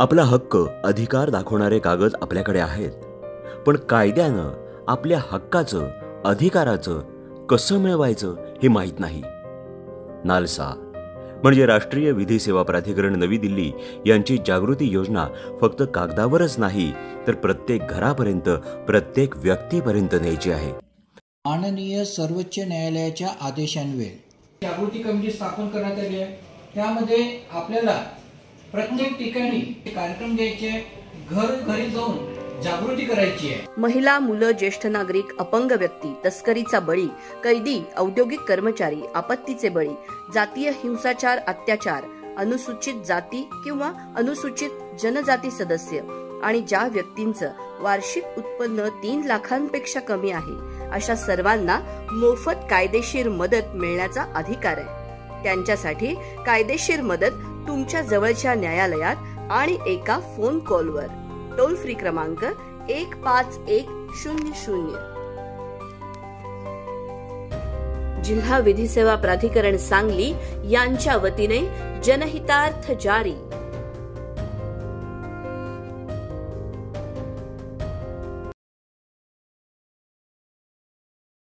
आपला हक्क अधिकार दाखवणारे कागद आपल्याकडे आहेत, पण कायद्यानं आपल्या हक्काचं अधिकाराचं कसं मिळवायचं हे माहीत नाही. नालसा म्हणजे राष्ट्रीय विधी सेवा प्राधिकरण नवी दिल्ली यांची जागृती योजना फक्त कागदावरच नाही तर प्रत्येक घरापर्यंत, प्रत्येक व्यक्तीपर्यंत न्यायची आहे. माननीय सर्वोच्च न्यायालयाच्या आदेशान्वये जागृती कमिटी स्थापन करण्यात आली आहे. त्यामध्ये आपल्याला प्रत्येक ठिकाणी कार्यक्रम द्यायचे, घरी जाऊन जागृती करायची आहे. महिला, मुलं, ज्येष्ठ नागरिक, अपंग व्यक्ती, तस्करीचा बळी, कैदी, औद्योगिक कर्मचारी, आपत्तीचे बळी, जातीय हिंसाचार, अत्याचार, अनुसूचित जाती किंवा अनुसूचित जनजाती सदस्य आणि ज्या व्यक्तींचं वार्षिक उत्पन्न 3 लाखांपेक्षा कमी आहे अशा सर्वांना मोफत कायदेशीर मदत मिळण्याचा अधिकार आहे. त्यांच्यासाठी कायदेशीर मदत तुमच्या जवळच्या न्यायालयात आणि एका फोन कॉलवर टोल फ्री क्रमांक 151000 जिल्हा विधी सेवा प्राधिकरण सांगली यांच्या वतीने जनहितार्थ जारी.